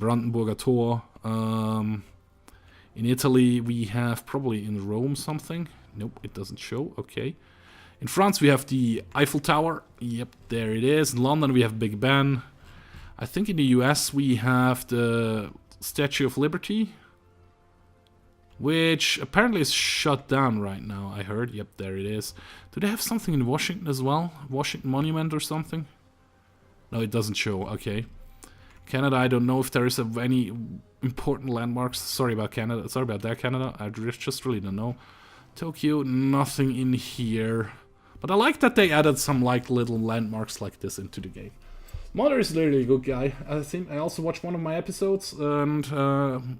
Brandenburger Tor. In Italy, we have probably in Rome something. Nope, it doesn't show. Okay. In France, we have the Eiffel Tower. Yep, there it is. In London, we have Big Ben. I think in the US, we have the Statue of Liberty, which apparently is shut down right now, I heard. Yep, there it is. Do they have something in Washington as well? Washington Monument or something? No, it doesn't show. Okay. Canada, I don't know if there is any important landmarks. Sorry about Canada. Sorry about that, Canada. I just really don't know. Tokyo, nothing in here. But I like that they added some like little landmarks like this into the game. Mother is literally a good guy. I think I also watched one of my episodes and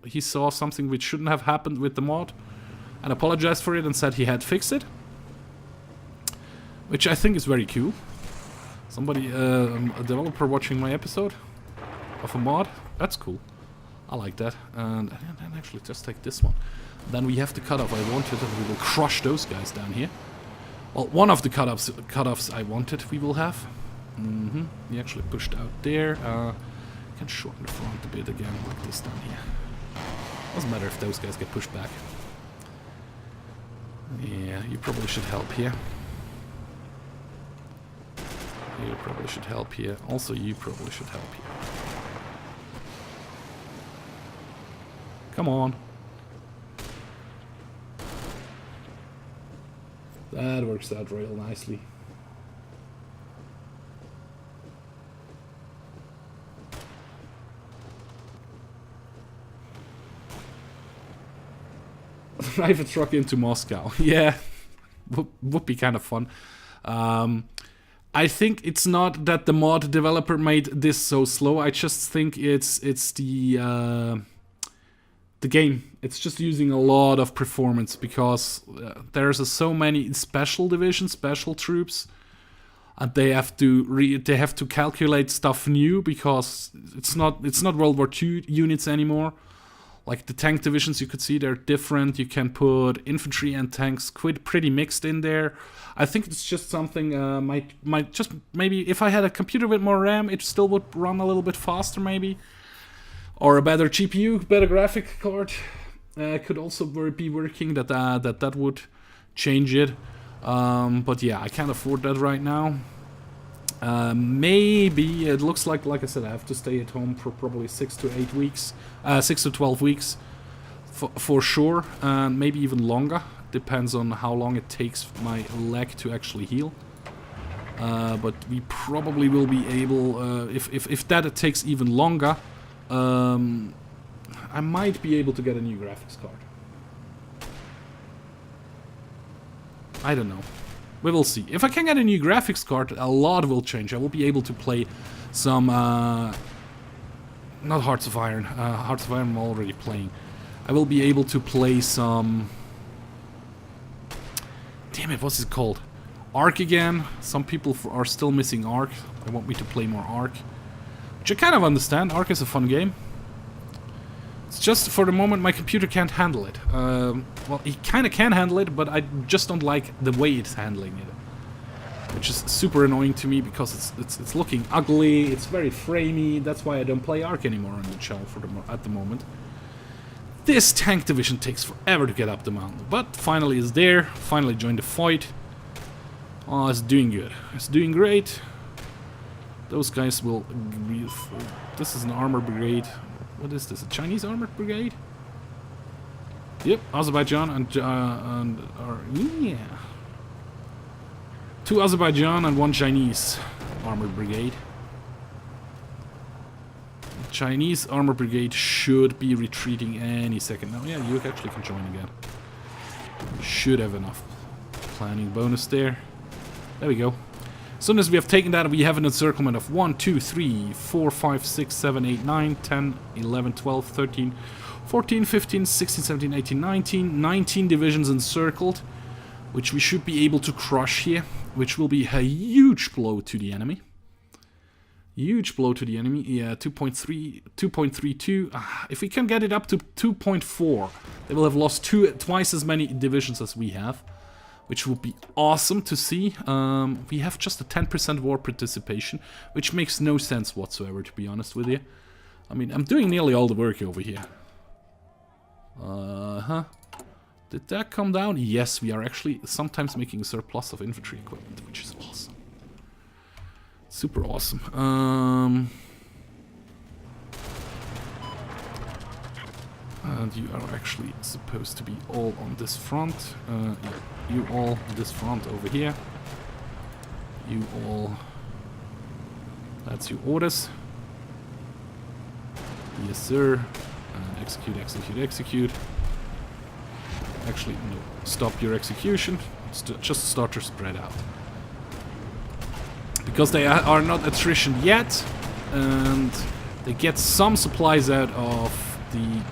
he saw something which shouldn't have happened with the mod and apologized for it and said he had fixed it. Which I think is very cool. Somebody, a developer watching my episode of a mod. That's cool. I like that. And then actually just take this one. Then we have the cutoff I wanted and we will crush those guys down here. Well, one of the cutoffs I wanted we will have. He actually pushed out there. Can shorten the front a bit again, like this down here. Doesn't matter if those guys get pushed back. Yeah, you probably should help here. You probably should help here. Also, you probably should help here. Come on. That works out real nicely. Drive a truck into Moscow. Yeah, would be kind of fun. I think it's not that the mod developer made this so slow. I just think it's the game. It's just using a lot of performance because there's so many special divisions, special troops, and they have to calculate stuff new because it's not World War II units anymore. Like the tank divisions, you could see they're different. You can put infantry and tanks pretty mixed in there. I think it's just something might just maybe if I had a computer with more RAM, it still would run a little bit faster maybe, or a better GPU, better graphic card could also be working. That would change it. But yeah, I can't afford that right now. Maybe it looks like I said, I have to stay at home for probably 6 to 8 weeks, 6 to 12 weeks, for sure, and maybe even longer. Depends on how long it takes my leg to actually heal. But we probably will be able, if that takes even longer, I might be able to get a new graphics card. I don't know. We will see. If I can get a new graphics card, a lot will change. I will be able to play some... not Hearts of Iron. Hearts of Iron I'm already playing. I will be able to play some... Damn it, what's it called? Ark again. Some people are still missing Ark. They want me to play more Ark. Which I kind of understand. Ark is a fun game. It's just, for the moment, my computer can't handle it. Well, it kind of can handle it, but I just don't like the way it's handling it. Which is super annoying to me, because it's looking ugly, it's very framey. That's why I don't play Ark anymore on the channel at the moment. This tank division takes forever to get up the mountain, but finally it's there. Finally joined the fight. Oh, it's doing good. It's doing great. Those guys will... This is an armor brigade. What is this? A Chinese armored brigade? Yep, Azerbaijan and yeah. 2 Azerbaijan and 1 Chinese armored brigade. The Chinese armored brigade should be retreating any second now. Yeah, you actually can join again. Should have enough planning bonus there. There we go. As soon as we have taken that, we have an encirclement of 1, 2, 3, 4, 5, 6, 7, 8, 9, 10, 11, 12, 13, 14, 15, 16, 17, 18, 19. 19 divisions encircled, which we should be able to crush here, which will be a huge blow to the enemy. Huge blow to the enemy. Yeah, 2.3, 2.32. If we can get it up to 2.4, they will have lost twice as many divisions as we have, which would be awesome to see. We have just a 10% war participation, which makes no sense whatsoever, to be honest with you. I mean, I'm doing nearly all the work over here. Did that come down? Yes, we are actually sometimes making a surplus of infantry equipment, which is awesome. Super awesome. And you are actually supposed to be all on this front. You all on this front over here. You all... That's your orders. Yes, sir. And execute, execute, execute. Actually, no. Stop your execution. Just start to spread out. Because they are not attrition yet. And they get some supplies out of the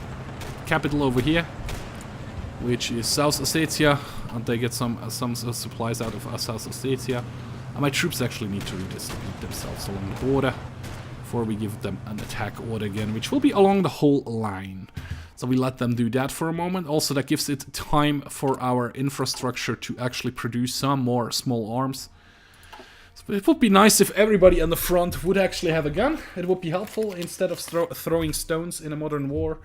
capital over here, which is South Ossetia. And they get some supplies out of South Ossetia. And my troops actually need to redistribute themselves along the border before we give them an attack order again, which will be along the whole line. So we let them do that for a moment. Also, that gives it time for our infrastructure to actually produce some more small arms. So it would be nice if everybody on the front would actually have a gun. It would be helpful instead of throwing stones in a modern war.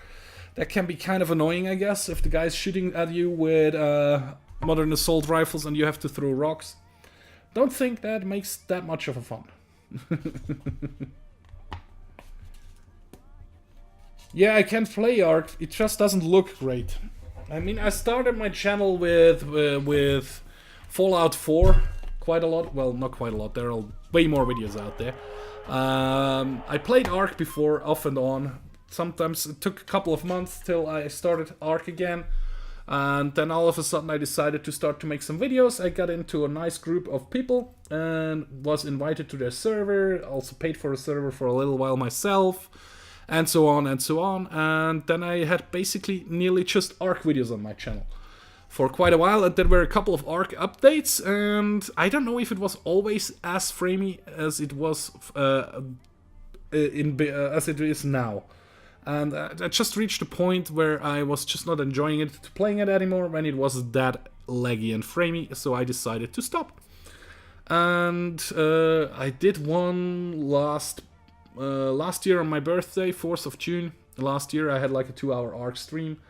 That can be kind of annoying, I guess, if the guy's shooting at you with modern assault rifles and you have to throw rocks. Don't think that makes that much of a fun. Yeah, I can play Ark. It just doesn't look great. I mean, I started my channel with Fallout 4 quite a lot. Well, not quite a lot. There are way more videos out there. I played Ark before, off and on. Sometimes it took a couple of months till I started Ark again. And then all of a sudden I decided to start to make some videos. I got into a nice group of people and was invited to their server. Also paid for a server for a little while myself. And so on and so on. And then I had basically nearly just Ark videos on my channel for quite a while. And there were a couple of Ark updates. And I don't know if it was always as framey as it was as it is now. And I just reached a point where I was just not enjoying it, playing it anymore when it was that laggy and framey, so I decided to stop. And I did one last year on my birthday, 4th of June. Last year I had like a 2-hour Ark stream,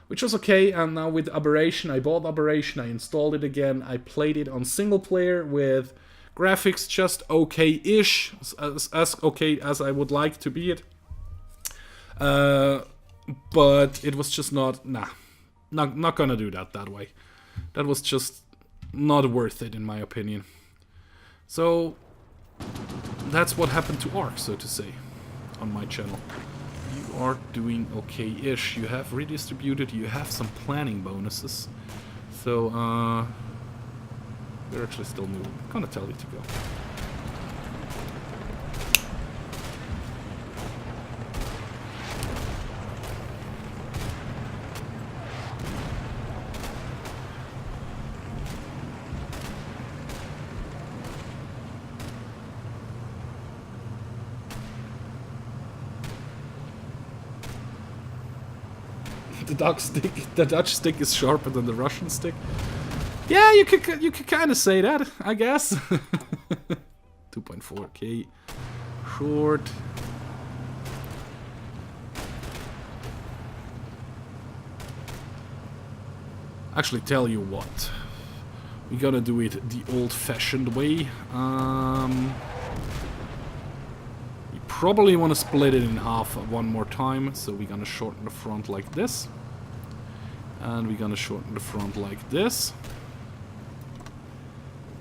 which was okay. And now with Aberration, I bought Aberration, I installed it again, I played it on single player with graphics just okay-ish, as okay as I would like to be it. But it was just not gonna do that way. That was just not worth it in my opinion. So that's what happened to Ark, so to say, on my channel. You are doing okay-ish. You have redistributed, you have some planning bonuses. So we're actually still moving. I'm gonna tell you to go. The Dutch stick is sharper than the Russian stick. Yeah, you could kind of say that, I guess. 2.4k short. Actually, tell you what, we're gonna do it the old-fashioned way. We probably want to split it in half one more time, so we're gonna shorten the front like this. And we're gonna shorten the front like this.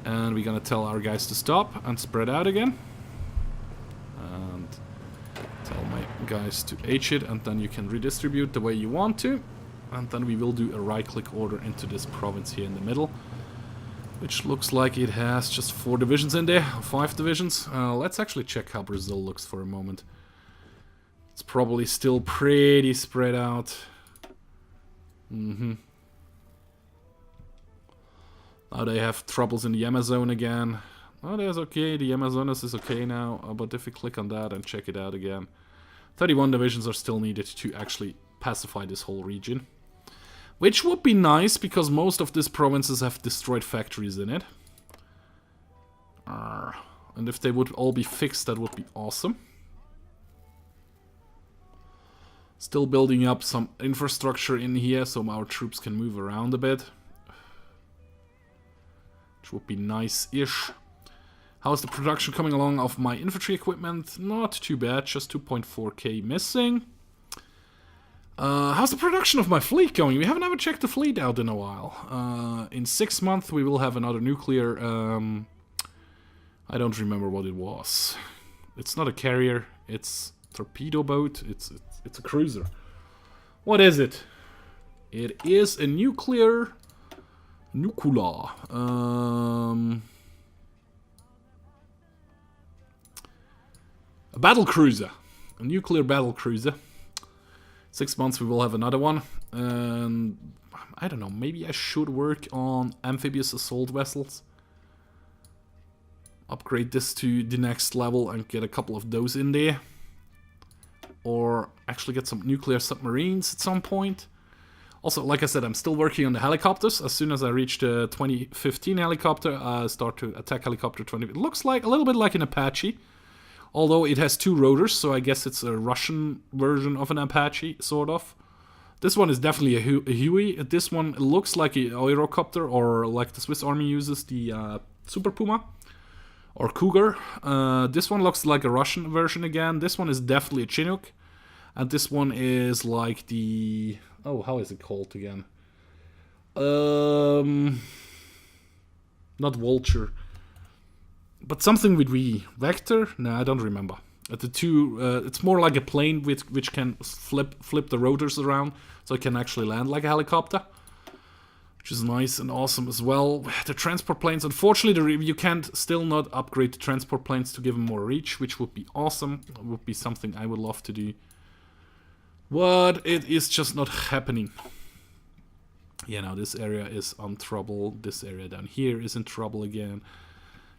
And we're gonna tell our guys to stop and spread out again. And tell my guys to H it, and then you can redistribute the way you want to. And then we will do a right-click order into this province here in the middle, which looks like it has just 4 divisions in there, 5 divisions. Let's actually check how Brazil looks for a moment. It's probably still pretty spread out. Now they have troubles in the Amazon again. Oh, that's okay. The Amazonas is okay now. But if we click on that and check it out again, 31 divisions are still needed to actually pacify this whole region. Which would be nice, because most of these provinces have destroyed factories in it. And if they would all be fixed, that would be awesome. Still building up some infrastructure in here so our troops can move around a bit. Which would be nice-ish. How's the production coming along of my infantry equipment? Not too bad, just 2.4k missing. How's the production of my fleet going? We haven't ever checked the fleet out in a while. In 6 months we will have another nuclear... I don't remember what it was. It's not a carrier, it's a torpedo boat, it's a cruiser. What is it? It is a nuclear... Nucula. A battle cruiser. A nuclear battle cruiser. 6 months we will have another one. And I don't know, maybe I should work on amphibious assault vessels. Upgrade this to the next level and get a couple of those in there. Or actually get some nuclear submarines at some point. Also, like I said, I'm still working on the helicopters. As soon as I reach the 2015 helicopter, I start to attack helicopter 20. It looks like a little bit like an Apache. Although it has 2 rotors, so I guess it's a Russian version of an Apache, sort of. This one is definitely a HOI. This one looks like a Eurocopter, or like the Swiss Army uses the Super Puma. Or Cougar. This one looks like a Russian version again. This one is definitely a Chinook. And this one is like the... Oh, how is it called again? Not Vulture. But something with V. Vector? No, I don't remember. The two... it's more like a plane which can flip the rotors around. So it can actually land like a helicopter. Which is nice and awesome as well. The transport planes, unfortunately, you can't still not upgrade the transport planes to give them more reach, which would be awesome. It would be something I would love to do. But it is just not happening. Yeah, now this area is on trouble. This area down here is in trouble again.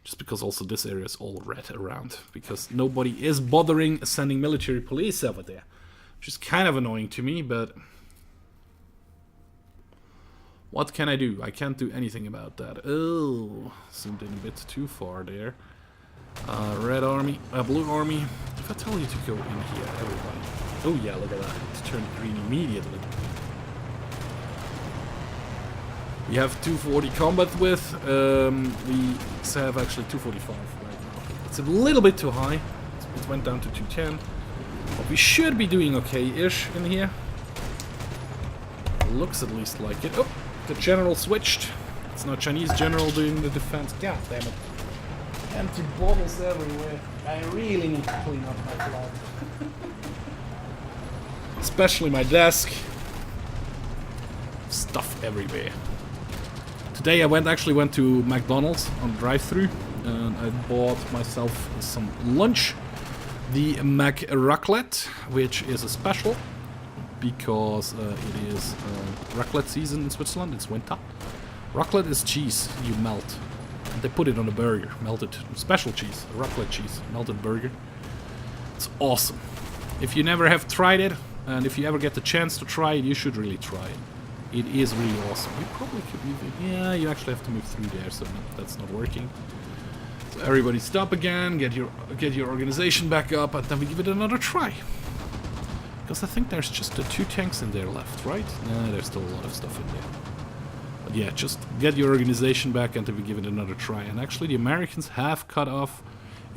Just because also this area is all red around. Because nobody is bothering sending military police over there. Which is kind of annoying to me, but... What can I do? I can't do anything about that. Oh, zoomed in a bit too far there. Red army, blue army. If I tell you to go in here, everybody. Oh yeah, look at that. It's turned green immediately. We have 240 combat width. We have actually 245 right now. It's a little bit too high. It went down to 210. But we should be doing okay-ish in here. Looks at least like it. Oh! The general switched. It's not Chinese general doing the defense. God damn it. Empty bottles everywhere. I really need to clean up my flag. Especially my desk. Stuff everywhere. Today I actually went to McDonald's on drive-thru and I bought myself some lunch. The Mac Raclette, which is a special. Because it is raclette season in Switzerland. It's winter. Raclette is cheese you melt. And they put it on a burger. Melted special cheese. Raclette cheese. Melted burger. It's awesome. If you never have tried it, and if you ever get the chance to try it, you should really try it. It is really awesome. You probably could move it. Yeah, you actually have to move through there, so no, that's not working. So everybody stop again, get your organization back up, and then we give it another try. Because I think there's just the 2 tanks in there left, right? Nah, there's still a lot of stuff in there. But yeah, just get your organization back until we give it another try. And actually the Americans have cut off...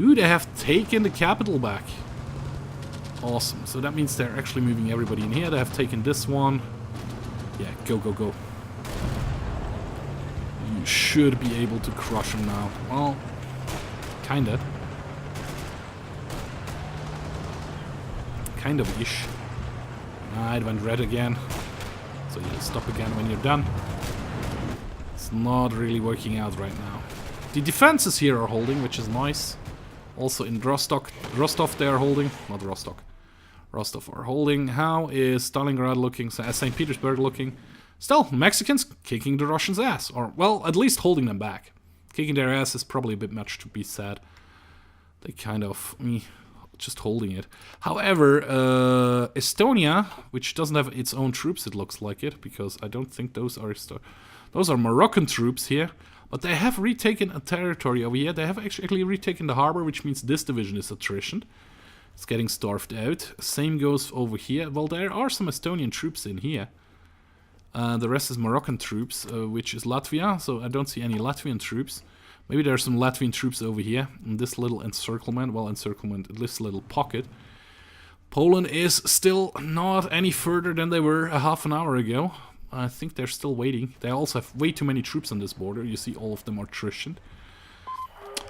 Ooh, they have taken the capital back. Awesome. So that means they're actually moving everybody in here. They have taken this one. Yeah, go, go, go. You should be able to crush them now. Well, kinda. Kind of ish. Ah, it went red again. So you stop again when you're done. It's not really working out right now. The defenses here are holding, which is nice. Also in Rostov they are holding. Not Rostock. Rostov are holding. How is Stalingrad looking? St. Petersburg looking? Still, Mexicans kicking the Russians' ass. Or, well, at least holding them back. Kicking their ass is probably a bit much to be said. They kind of... just holding it. However, Estonia, which doesn't have its own troops, it looks like it, because I don't think those are Moroccan troops here, but they have retaken a territory over here. They have actually retaken the harbor, which means this division is attrition. It's getting starved out. Same goes over here. Well, there are some Estonian troops in here. The rest is Moroccan troops, which is Latvia, so I don't see any Latvian troops. Maybe there are some Latvian troops over here in this little encirclement. Well, encirclement, this little pocket. Poland is still not any further than they were a half an hour ago. I think they're still waiting. They also have way too many troops on this border. You see all of them are attrition.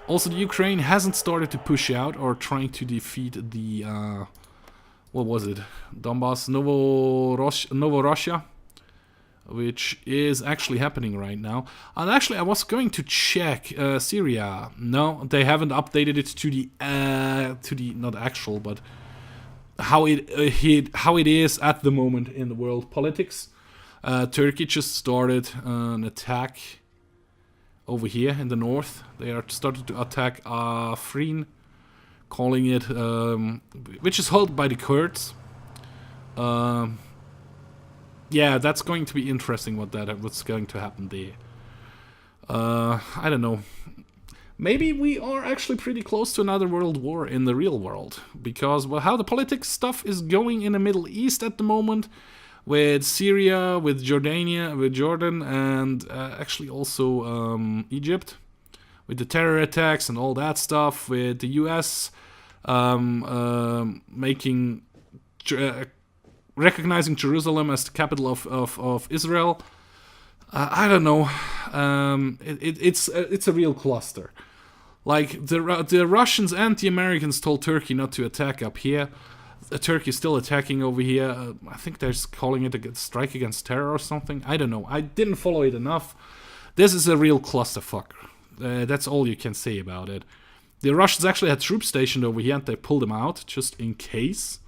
Also, the Ukraine hasn't started to push out or trying to defeat the... what was it? Donbass, Novorossiya, which is actually happening right now. And actually, I was going to check Syria. No, they haven't updated it to the not actual, but how it is at the moment in the world politics. Turkey just started an attack over here in the north. They are started to attack Afrin, calling it, which is held by the Kurds. Yeah, that's going to be interesting. What's going to happen there? I don't know. Maybe we are actually pretty close to another world war in the real world, because well, how the politics stuff is going in the Middle East at the moment, with Syria, with Jordan, and actually also Egypt, with the terror attacks and all that stuff, with the US recognizing Jerusalem as the capital of Israel. I don't know. It's a real cluster. Like the Russians and the Americans told Turkey not to attack up here. Turkey is still attacking over here. I think they're calling it a strike against terror or something. I don't know. I didn't follow it enough. This is a real clusterfuck. That's all you can say about it. The Russians actually had troops stationed over here and they pulled them out just in case.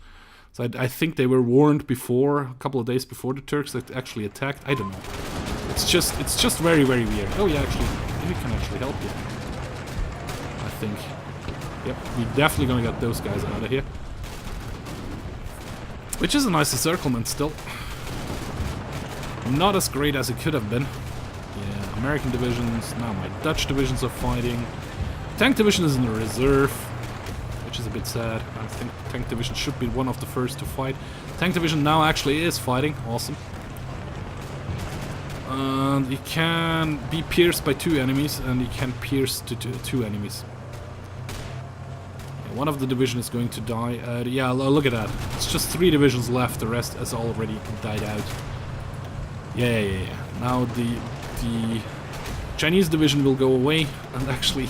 So I think they were warned before, a couple of days before the Turks that actually attacked. I don't know. It's just very, very weird. Oh yeah, actually, we can actually help you. I think. Yep, we're definitely gonna get those guys out of here. Which is a nice encirclement still. Not as great as it could have been. Yeah, American divisions, now my Dutch divisions are fighting. Tank division is in the reserve, which is a bit sad. I think tank division should be one of the first to fight. Tank division now actually is fighting, awesome. And you can be pierced by 2 enemies, and you can pierce to 2 enemies. Yeah, one of the division is going to die. Yeah, look at that. It's just 3 divisions left. The rest has already died out. Yeah. Now the Chinese division will go away, and actually,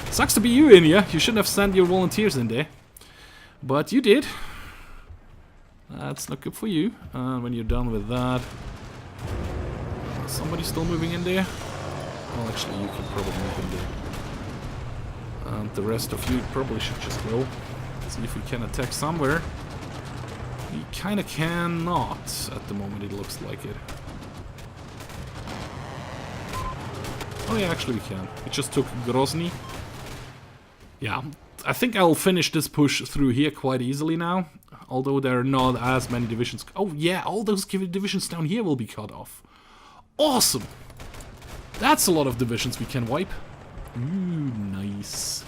sucks to be you, India. You shouldn't have sent your volunteers in there, but you did. That's not good for you. When you're done with that. Somebody still moving in there? Well, actually, you can probably move in there. And the rest of you probably should just go. See if we can attack somewhere. We kinda cannot at the moment, it looks like it. Oh yeah, actually we can. We just took Grozny. Yeah, I think I'll finish this push through here quite easily now. Although there are not as many divisions. Oh yeah, all those divisions down here will be cut off. Awesome! That's a lot of divisions we can wipe. Ooh, nice.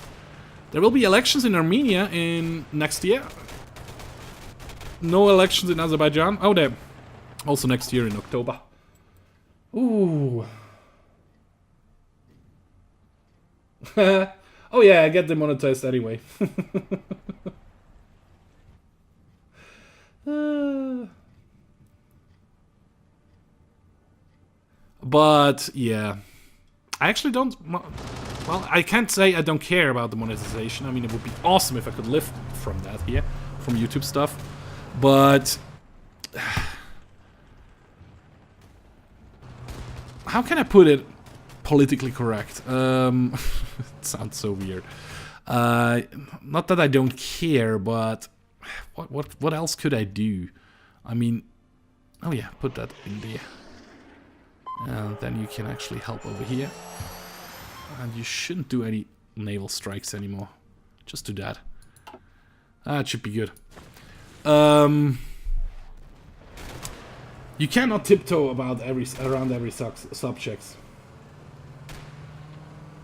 There will be elections in Armenia in next year. No elections in Azerbaijan. Oh, there. Also next year in October. Ooh. Oh yeah, I get demonetized anyway. But yeah, I actually don't. Well, I can't say I don't care about the monetization. I mean, it would be awesome if I could live from that here, from YouTube stuff. But how can I put it politically correct? It sounds so weird. Not that I don't care, but what else could I do? I mean, oh yeah, put that in there. And then you can actually help over here. And you shouldn't do any naval strikes anymore. Just do that. That should be good. You cannot tiptoe about around every subject.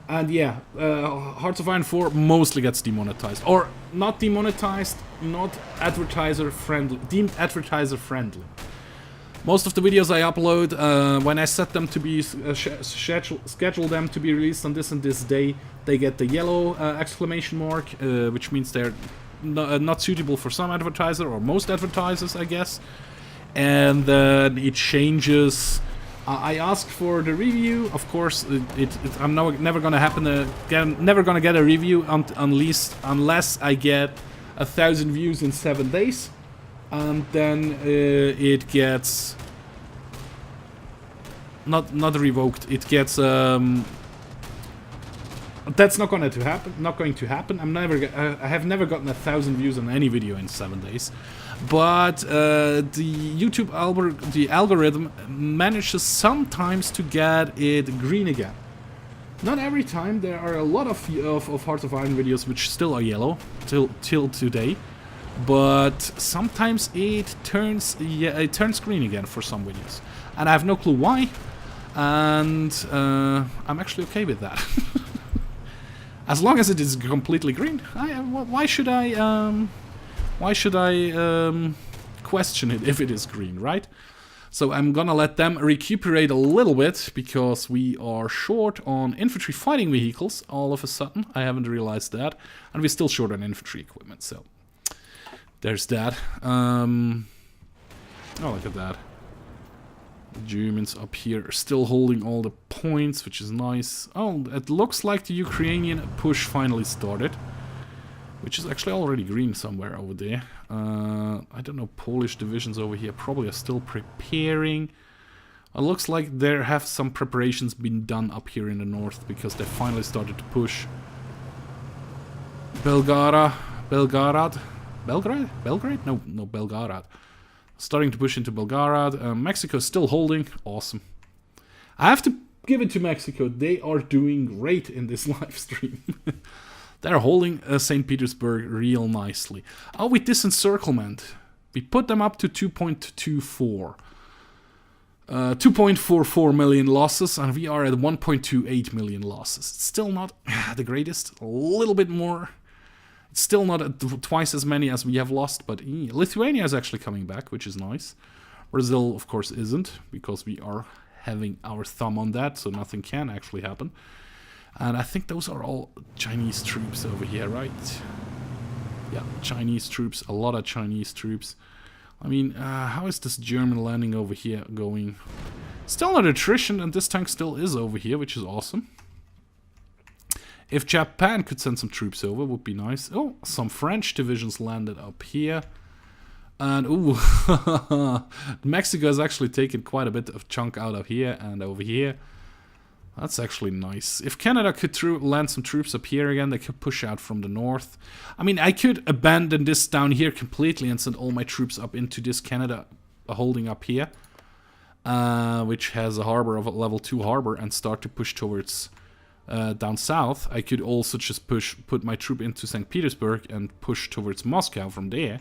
And yeah, Hearts of Iron 4 mostly gets demonetized. Or not demonetized, not advertiser friendly. Deemed advertiser friendly. Most of the videos I upload, when I set them to be schedule them to be released on this and this day, they get the yellow exclamation mark, which means they're not suitable for some advertiser or most advertisers, I guess. And then it changes. I asked for the review. Of course, I'm never gonna get a review unless I get 1,000 views in 7 days, and then it gets not revoked. It gets that's not going to happen. Not going to happen. I have never gotten 1,000 views on any video in 7 days. But the YouTube algorithm manages sometimes to get it green again. Not every time. There are a lot of Hearts of Iron videos which still are yellow till today. But sometimes it turns green again for some videos, and I have no clue why. And I'm actually okay with that. As long as it is completely green, why should I question it if it is green, right? So I'm gonna let them recuperate a little bit, because we are short on infantry fighting vehicles all of a sudden. I haven't realized that. And we're still short on infantry equipment, so there's that. Oh, look at that. The Germans up here are still holding all the points, which is nice. Oh, it looks like the Ukrainian push finally started, which is actually already green somewhere over there. I don't know, Polish divisions over here probably are still preparing. It looks like there have some preparations been done up here in the north, because they finally started to push Belgrade? No, Belgrade. Starting to push into Belgrade. Mexico still holding. Awesome. I have to give it to Mexico. They are doing great in this live stream. They're holding St. Petersburg real nicely. Oh, with this encirclement, we put them up to 2.24. 2.44 million losses, and we are at 1.28 million losses. It's still not the greatest. A little bit more. It's still not twice as many as we have lost, but Lithuania is actually coming back, which is nice. Brazil, of course, isn't, because we are having our thumb on that, so nothing can actually happen. And I think those are all Chinese troops over here, right? Yeah, Chinese troops, a lot of Chinese troops. I mean, how is this German landing over here going? Still not attrition, and this tank still is over here, which is awesome. If Japan could send some troops over, would be nice. Oh, some French divisions landed up here. And, ooh, Mexico has actually taken quite a bit of chunk out of here and over here. That's actually nice. If Canada could land some troops up here again, they could push out from the north. I mean, I could abandon this down here completely and send all my troops up into this Canada holding up here, which has a harbor of a level 2 harbor, and start to push towards down south. I could also just put my troop into St. Petersburg and push towards Moscow from there.